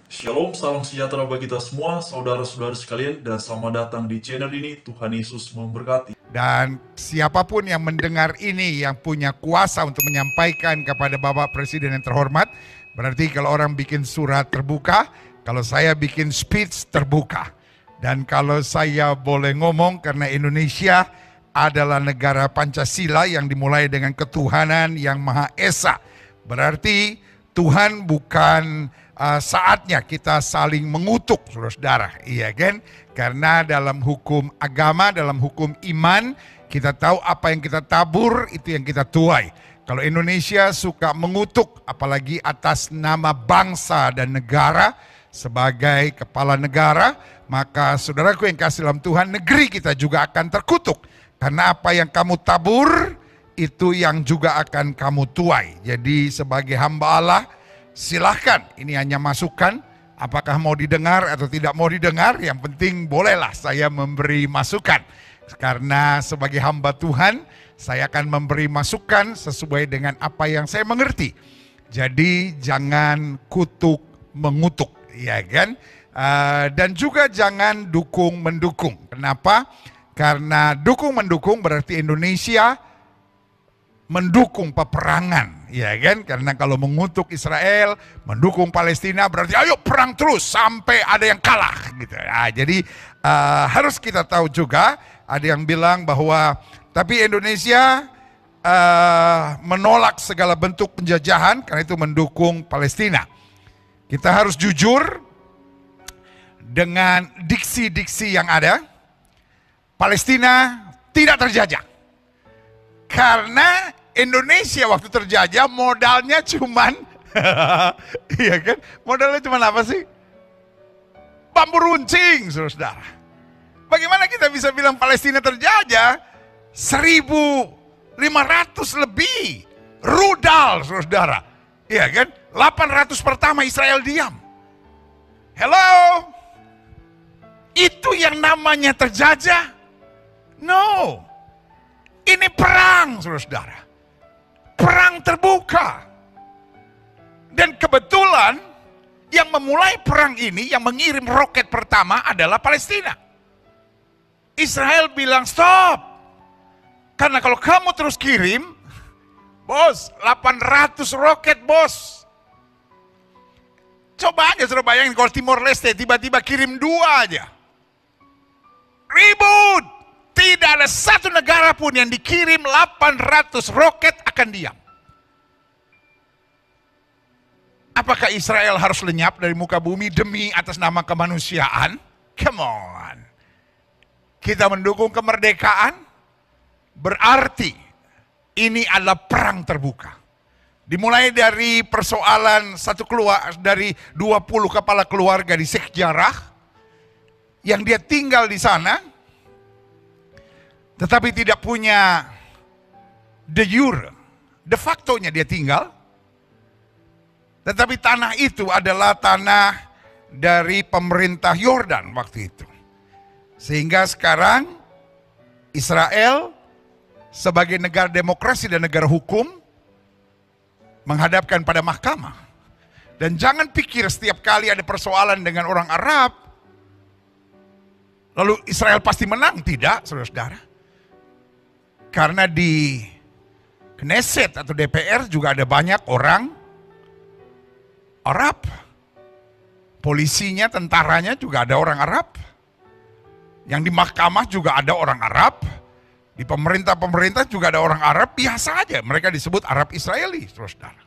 Shalom, salam sejahtera bagi kita semua, saudara-saudara sekalian, dan selamat datang di channel ini. Tuhan Yesus memberkati. Dan siapapun yang mendengar ini yang punya kuasa untuk menyampaikan kepada Bapak Presiden yang terhormat, berarti kalau orang bikin surat terbuka, kalau saya bikin speech terbuka. Dan kalau saya boleh ngomong, karena Indonesia adalah negara Pancasila yang dimulai dengan ketuhanan yang Maha Esa. Berarti Tuhan bukan saatnya kita saling mengutuk, saudara-saudara, iya kan? Karena dalam hukum agama, dalam hukum iman, kita tahu apa yang kita tabur, itu yang kita tuai. Kalau Indonesia suka mengutuk, apalagi atas nama bangsa dan negara, sebagai kepala negara, maka saudaraku yang kasih dalam Tuhan, negeri kita juga akan terkutuk. Karena apa yang kamu tabur, itu yang juga akan kamu tuai. Jadi sebagai hamba Allah, silahkan, ini hanya masukan, apakah mau didengar atau tidak mau didengar, yang penting bolehlah saya memberi masukan. Karena sebagai hamba Tuhan, saya akan memberi masukan sesuai dengan apa yang saya mengerti. Jadi jangan kutuk mengutuk, ya kan? Dan juga jangan dukung mendukung. Kenapa? Karena dukung mendukung berarti Indonesia mendukung peperangan, ya kan? Karena kalau mengutuk Israel, mendukung Palestina berarti ayo perang terus sampai ada yang kalah, gitu. Nah, jadi harus kita tahu juga, ada yang bilang bahwa tapi Indonesia menolak segala bentuk penjajahan karena itu mendukung Palestina. Kita harus jujur dengan diksi-diksi yang ada. Palestina tidak terjajah. Karena Indonesia waktu terjajah modalnya cuman iya kan? Modalnya cuman apa sih? Bambu runcing, saudara. Bagaimana kita bisa bilang Palestina terjajah? 1.500 lebih rudal, saudara. Iya kan? 800 pertama Israel diam. Hello? Itu yang namanya terjajah? No. Ini perang, saudara. Perang terbuka. Dan kebetulan yang memulai perang ini, yang mengirim roket pertama adalah Palestina. Israel bilang stop. Karena kalau kamu terus kirim, bos, 800 roket, bos. Coba aja saudara bayangin kalau Timor Leste tiba-tiba kirim 2 aja. Ribut. Tidak ada satu negara pun yang dikirim 800 roket akan diam. Apakah Israel harus lenyap dari muka bumi demi atas nama kemanusiaan? Come on. Kita mendukung kemerdekaan, berarti ini adalah perang terbuka. Dimulai dari persoalan dari 20 kepala keluarga di Sheikh Jarrah, yang dia tinggal di sana, tetapi tidak punya de jure, de facto-nya dia tinggal. Tetapi tanah itu adalah tanah dari pemerintah Yordan waktu itu. Sehingga sekarang Israel sebagai negara demokrasi dan negara hukum menghadapkan pada mahkamah. Dan jangan pikir setiap kali ada persoalan dengan orang Arab, lalu Israel pasti menang. Tidak, saudara-saudara. Karena di Knesset atau DPR juga ada banyak orang Arab. Polisinya, tentaranya juga ada orang Arab. Yang di mahkamah juga ada orang Arab. Di pemerintah juga ada orang Arab. Biasa aja, mereka disebut Arab Israeli, saudara.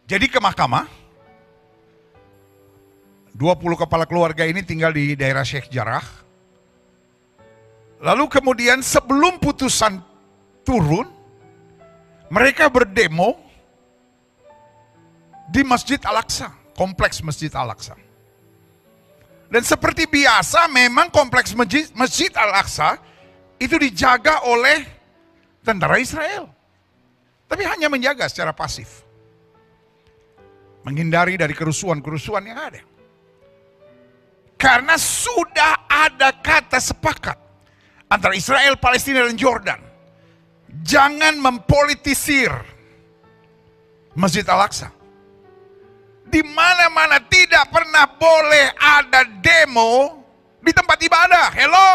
Jadi ke mahkamah, 20 kepala keluarga ini tinggal di daerah Sheikh Jarrah. Lalu kemudian sebelum putusan turun, mereka berdemo di Masjid Al-Aqsa, kompleks Masjid Al-Aqsa. Dan seperti biasa memang kompleks Masjid Al-Aqsa itu dijaga oleh tentara Israel. Tapi hanya menjaga secara pasif. Menghindari dari kerusuhan-kerusuhan yang ada. Karena sudah ada kata sepakat antara Israel, Palestina, dan Jordan. Jangan mempolitisir Masjid Al-Aqsa. Di mana-mana tidak pernah boleh ada demo di tempat ibadah. Hello,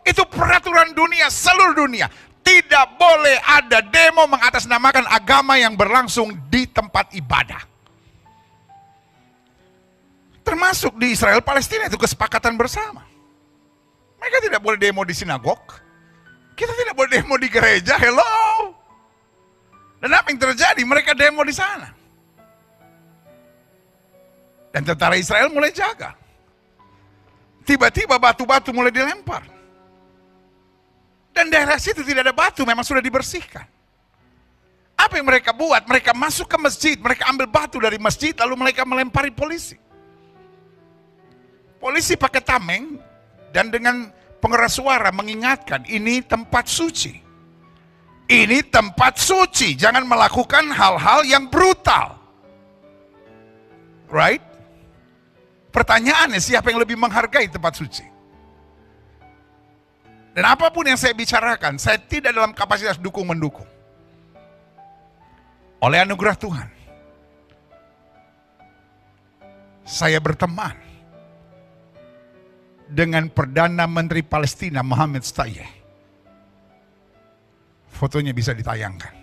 itu peraturan dunia, seluruh dunia. Tidak boleh ada demo mengatasnamakan agama yang berlangsung di tempat ibadah. Termasuk di Israel Palestina, itu kesepakatan bersama. Mereka tidak boleh demo di sinagog. Kita tidak boleh demo di gereja. Hello. Dan apa yang terjadi? Mereka demo di sana. Dan tentara Israel mulai jaga. Tiba-tiba batu-batu mulai dilempar. Dan daerah situ tidak ada batu, memang sudah dibersihkan. Apa yang mereka buat? Mereka masuk ke masjid, mereka ambil batu dari masjid, lalu mereka melempari polisi. Polisi pakai tameng, dan dengan pengeras suara mengingatkan, ini tempat suci. Ini tempat suci, jangan melakukan hal-hal yang brutal. Right? Pertanyaannya, siapa yang lebih menghargai tempat suci? Dan apapun yang saya bicarakan, saya tidak dalam kapasitas dukung-mendukung. Oleh anugerah Tuhan, saya berteman dengan Perdana Menteri Palestina Mohammed Shtayyeh. Fotonya bisa ditayangkan.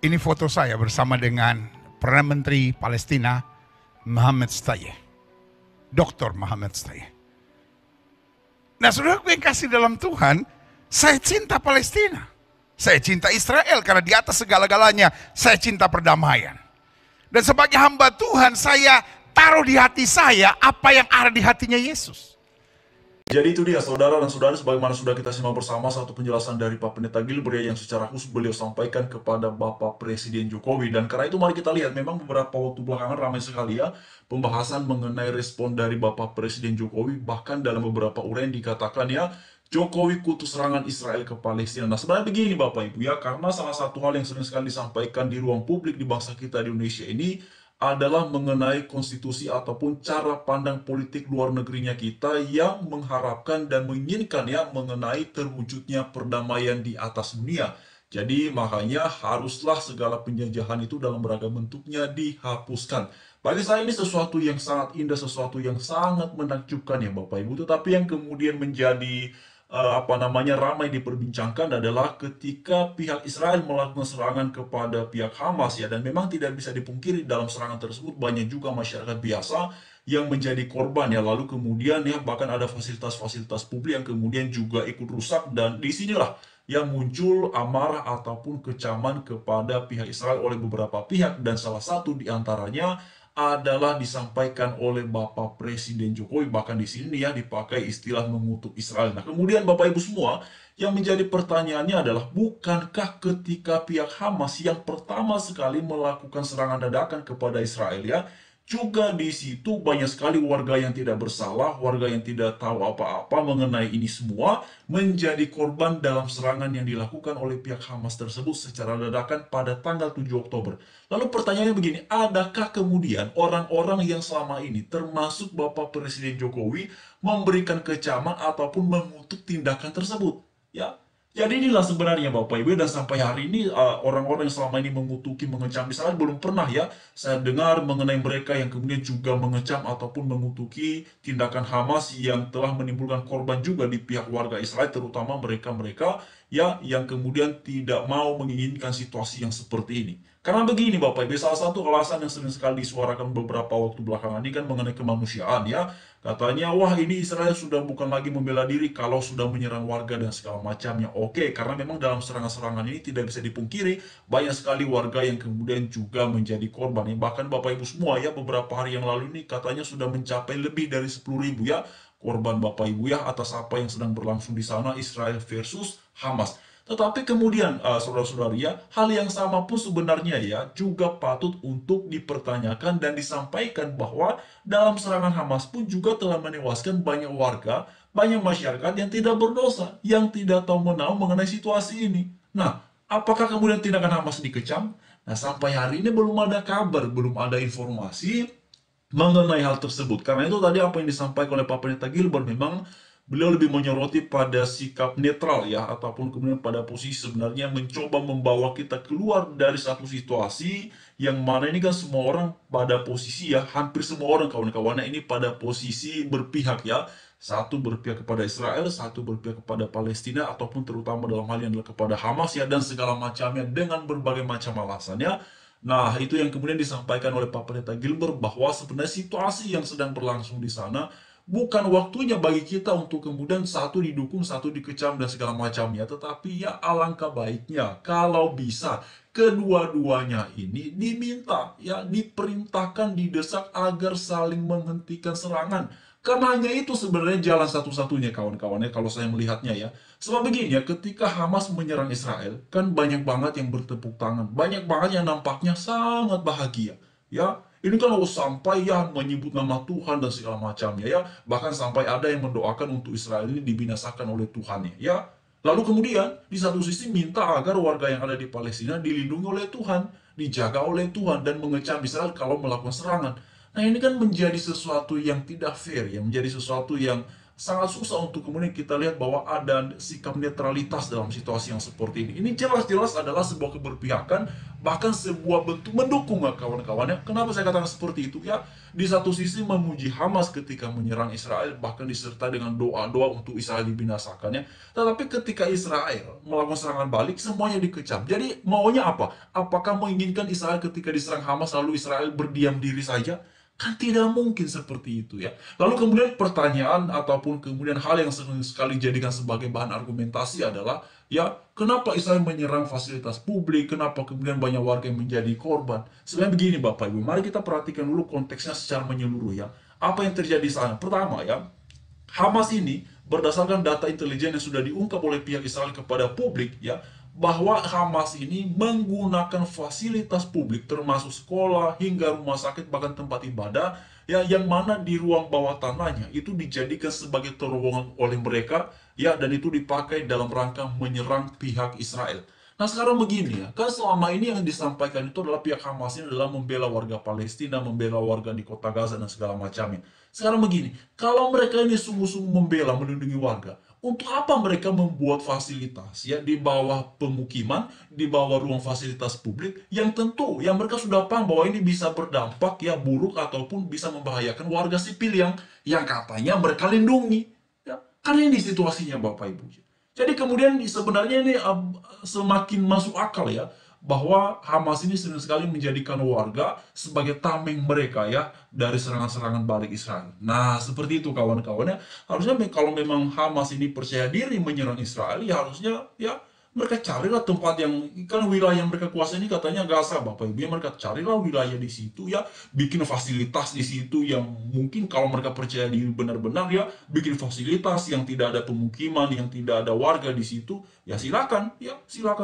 Ini foto saya bersama dengan Perdana Menteri Palestina Mohammed Shtayyeh, Dr. Mohammed Shtayyeh. Nah, saudaraku yang kasih dalam Tuhan, saya cinta Palestina. Saya cinta Israel karena di atas segala-galanya saya cinta perdamaian. Dan sebagai hamba Tuhan, saya taruh di hati saya apa yang ada di hatinya Yesus. Jadi itu dia saudara dan saudara, sebagaimana sudah kita simak bersama satu penjelasan dari Pak Pendeta Gilbert yang secara khusus beliau sampaikan kepada Bapak Presiden Jokowi. Dan karena itu mari kita lihat, memang beberapa waktu belakangan ramai sekali ya pembahasan mengenai respon dari Bapak Presiden Jokowi. Bahkan dalam beberapa uraian dikatakan ya, Jokowi kutu serangan Israel ke Palestina. Nah sebenarnya begini Bapak Ibu ya, karena salah satu hal yang sering sekali disampaikan di ruang publik di bangsa kita di Indonesia ini adalah mengenai konstitusi ataupun cara pandang politik luar negerinya kita yang mengharapkan dan menginginkan ya mengenai terwujudnya perdamaian di atas dunia. Jadi makanya haruslah segala penjajahan itu dalam beragam bentuknya dihapuskan. Bagi saya ini sesuatu yang sangat indah, sesuatu yang sangat menakjubkan ya Bapak Ibu. Tetapi yang kemudian menjadi ramai diperbincangkan adalah ketika pihak Israel melakukan serangan kepada pihak Hamas ya, dan memang tidak bisa dipungkiri dalam serangan tersebut banyak juga masyarakat biasa yang menjadi korban ya, lalu kemudian ya bahkan ada fasilitas-fasilitas publik yang kemudian juga ikut rusak, dan disinilah yang muncul amarah ataupun kecaman kepada pihak Israel oleh beberapa pihak, dan salah satu diantaranya adalah disampaikan oleh Bapak Presiden Jokowi. Bahkan di sini ya dipakai istilah mengutuk Israel. Nah kemudian Bapak Ibu semua, yang menjadi pertanyaannya adalah, bukankah ketika pihak Hamas yang pertama sekali melakukan serangan dadakan kepada Israel ya, juga di situ banyak sekali warga yang tidak bersalah, warga yang tidak tahu apa-apa mengenai ini semua, menjadi korban dalam serangan yang dilakukan oleh pihak Hamas tersebut secara dadakan pada tanggal 7 Oktober. Lalu pertanyaannya begini, adakah kemudian orang-orang yang selama ini, termasuk Bapak Presiden Jokowi, memberikan kecaman ataupun mengutuk tindakan tersebut? Ya, jadi inilah sebenarnya Bapak Ibu, dan sampai hari ini orang-orang yang selama ini mengutuki, mengecam Israel belum pernah ya saya dengar mengenai mereka yang kemudian juga mengecam ataupun mengutuki tindakan Hamas yang telah menimbulkan korban juga di pihak warga Israel, terutama mereka-mereka ya yang kemudian tidak mau menginginkan situasi yang seperti ini. Karena begini Bapak Ibu, salah satu alasan yang sering sekali disuarakan beberapa waktu belakangan ini kan mengenai kemanusiaan ya. Katanya, wah ini Israel sudah bukan lagi membela diri kalau sudah menyerang warga dan segala macamnya. Oke, karena memang dalam serangan-serangan ini tidak bisa dipungkiri, banyak sekali warga yang kemudian juga menjadi korban. Bahkan Bapak Ibu semua ya, beberapa hari yang lalu ini katanya sudah mencapai lebih dari 10.000 ya korban Bapak Ibu ya atas apa yang sedang berlangsung di sana, Israel versus Hamas. Tetapi kemudian saudara-saudari ya, hal yang sama pun sebenarnya ya juga patut untuk dipertanyakan dan disampaikan bahwa dalam serangan Hamas pun juga telah menewaskan banyak warga, banyak masyarakat yang tidak berdosa, yang tidak tahu menahu mengenai situasi ini. Nah, apakah kemudian tindakan Hamas dikecam? Nah, sampai hari ini belum ada kabar, belum ada informasi mengenai hal tersebut. Karena itu tadi apa yang disampaikan oleh Pak Pendeta Gilbert memang beliau lebih menyoroti pada sikap netral ya, ataupun kemudian pada posisi sebenarnya mencoba membawa kita keluar dari satu situasi yang mana ini kan semua orang pada posisi ya, hampir semua orang kawan-kawannya ini pada posisi berpihak ya. Satu berpihak kepada Israel, satu berpihak kepada Palestina, ataupun terutama dalam hal yang adalah kepada Hamas ya, dan segala macamnya dengan berbagai macam alasannya. Nah, itu yang kemudian disampaikan oleh Pak Pendeta Gilbert bahwa sebenarnya situasi yang sedang berlangsung di sana bukan waktunya bagi kita untuk kemudian satu didukung, satu dikecam dan segala macamnya, tetapi ya alangkah baiknya kalau bisa kedua-duanya ini diminta, ya diperintahkan, didesak agar saling menghentikan serangan. Karena hanya itu sebenarnya jalan satu-satunya kawan-kawannya kalau saya melihatnya ya. Sebab begini ya, ketika Hamas menyerang Israel, kan banyak banget yang bertepuk tangan, banyak banget yang nampaknya sangat bahagia. Ya, ini kan harus sampai ya menyebut nama Tuhan dan segala macamnya ya. Bahkan sampai ada yang mendoakan untuk Israel ini dibinasakan oleh Tuhannya ya. Lalu kemudian di satu sisi minta agar warga yang ada di Palestina dilindungi oleh Tuhan, dijaga oleh Tuhan dan mengecam Israel kalau melakukan serangan. Nah ini kan menjadi sesuatu yang tidak fair ya, menjadi sesuatu yang sangat susah untuk kemudian kita lihat bahwa ada sikap netralitas dalam situasi yang seperti ini. Ini jelas-jelas adalah sebuah keberpihakan, bahkan sebuah bentuk mendukung kawan-kawannya. Kenapa saya katakan seperti itu ya? Di satu sisi memuji Hamas ketika menyerang Israel, bahkan disertai dengan doa-doa untuk Israel dibinasakannya. Tetapi ketika Israel melakukan serangan balik, semuanya dikecam. Jadi maunya apa? Apakah menginginkan Israel ketika diserang Hamas lalu Israel berdiam diri saja? Kan tidak mungkin seperti itu ya. Lalu kemudian pertanyaan ataupun kemudian hal yang sering sekali jadikan sebagai bahan argumentasi adalah, ya kenapa Israel menyerang fasilitas publik, kenapa kemudian banyak warga yang menjadi korban. Sebenarnya begini Bapak Ibu, mari kita perhatikan dulu konteksnya secara menyeluruh ya. Apa yang terjadi di sana? Pertama ya, Hamas ini berdasarkan data intelijen yang sudah diungkap oleh pihak Israel kepada publik ya, bahwa Hamas ini menggunakan fasilitas publik termasuk sekolah hingga rumah sakit bahkan tempat ibadah ya, yang mana di ruang bawah tanahnya itu dijadikan sebagai terowongan oleh mereka ya, dan itu dipakai dalam rangka menyerang pihak Israel. Nah sekarang begini ya, kan selama ini yang disampaikan itu adalah pihak Hamas ini adalah membela warga Palestina, membela warga di kota Gaza dan segala macamnya. Sekarang begini, kalau mereka ini sungguh-sungguh membela, melindungi warga, untuk apa mereka membuat fasilitas ya di bawah pemukiman, di bawah ruang fasilitas publik yang tentu yang mereka sudah paham bahwa ini bisa berdampak ya buruk ataupun bisa membahayakan warga sipil yang katanya mereka lindungi. Ya, karena ini situasinya Bapak Ibu. Jadi kemudian sebenarnya ini semakin masuk akal ya, bahwa Hamas ini sering sekali menjadikan warga sebagai tameng mereka ya dari serangan-serangan balik Israel. Nah seperti itu kawan-kawannya. Harusnya kalau memang Hamas ini percaya diri menyerang Israel, ya harusnya ya mereka carilah tempat yang, kan wilayah yang mereka kuasai ini katanya Gaza Bapak Ibu ya, mereka carilah wilayah di situ ya, bikin fasilitas di situ yang mungkin kalau mereka percaya diri benar-benar ya, bikin fasilitas yang tidak ada pemukiman, yang tidak ada warga di situ, ya silakan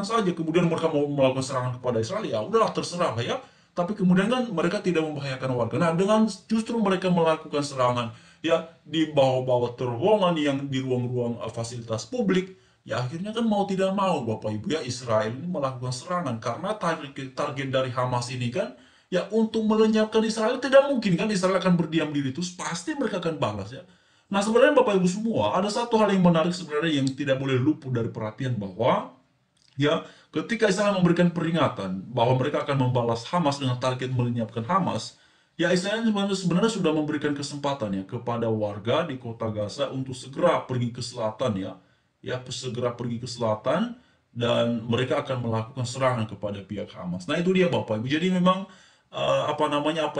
saja. Kemudian mereka mau melakukan serangan kepada Israel, ya udahlah terserah ya. Tapi kemudian kan mereka tidak membahayakan warga. Nah dengan justru mereka melakukan serangan ya di bawah-bawah terowongan yang di ruang-ruang fasilitas publik, ya akhirnya kan mau tidak mau Bapak Ibu ya, Israel ini melakukan serangan karena target dari Hamas ini kan ya untuk melenyapkan Israel. Tidak mungkin kan Israel akan berdiam diri, terus pasti mereka akan balas ya. Nah sebenarnya Bapak Ibu semua, ada satu hal yang menarik sebenarnya yang tidak boleh luput dari perhatian, bahwa ya ketika Israel memberikan peringatan bahwa mereka akan membalas Hamas dengan target melenyapkan Hamas, ya Israel sebenarnya sudah memberikan kesempatan ya kepada warga di kota Gaza untuk segera pergi ke selatan ya segera pergi ke selatan, dan mereka akan melakukan serangan kepada pihak Hamas. Nah itu dia Bapak Ibu. Jadi memang apa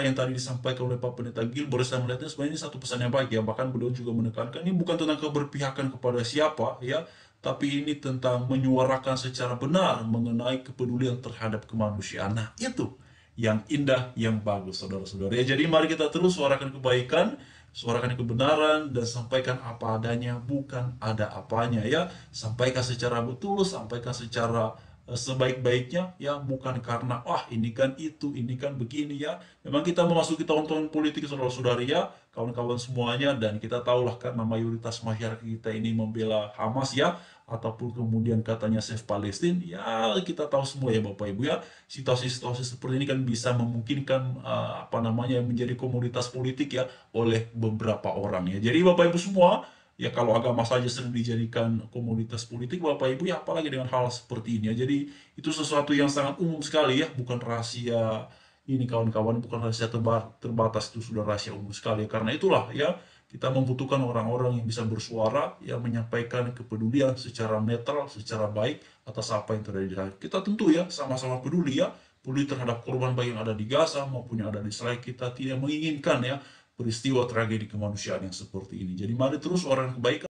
yang tadi disampaikan oleh Pak Pendeta Gilbert, saya melihatnya sebenarnya ini satu pesan yang baik ya. Bahkan beliau juga menekankan ini bukan tentang keberpihakan kepada siapa ya, tapi ini tentang menyuarakan secara benar mengenai kepedulian terhadap kemanusiaan. Nah itu yang indah, yang bagus saudara-saudara ya. Jadi mari kita terus suarakan kebaikan, suarakan kebenaran, dan sampaikan apa adanya, bukan ada apanya ya. Sampaikan secara betul, sampaikan secara sebaik-baiknya ya, bukan karena ini kan itu, ini kan begini ya. Memang kita memasuki tahun-tahun politik saudara-saudari ya, kawan-kawan semuanya, dan kita tahulah karena mayoritas masyarakat kita ini membela Hamas ya, ataupun kemudian katanya save Palestine ya, kita tahu semua ya Bapak Ibu ya, situasi-situasi seperti ini kan bisa memungkinkan menjadi komoditas politik ya oleh beberapa orang ya. Jadi Bapak Ibu semua, Ya kalau agama saja sering dijadikan komoditas politik, Bapak Ibu, ya apalagi dengan hal seperti ini ya. Jadi itu sesuatu yang sangat umum sekali ya, bukan rahasia ini kawan-kawan, bukan rahasia terbatas, itu sudah rahasia umum sekali. Karena itulah ya, kita membutuhkan orang-orang yang bisa bersuara, yang menyampaikan kepedulian secara netral, secara baik atas apa yang terjadi di rakyat. Kita tentu ya sama-sama peduli ya, peduli terhadap korban baik yang ada di Gaza maupun yang ada di Israel. Kita tidak menginginkan ya peristiwa tragedi kemanusiaan yang seperti ini. Jadi mari terus orang kebaikan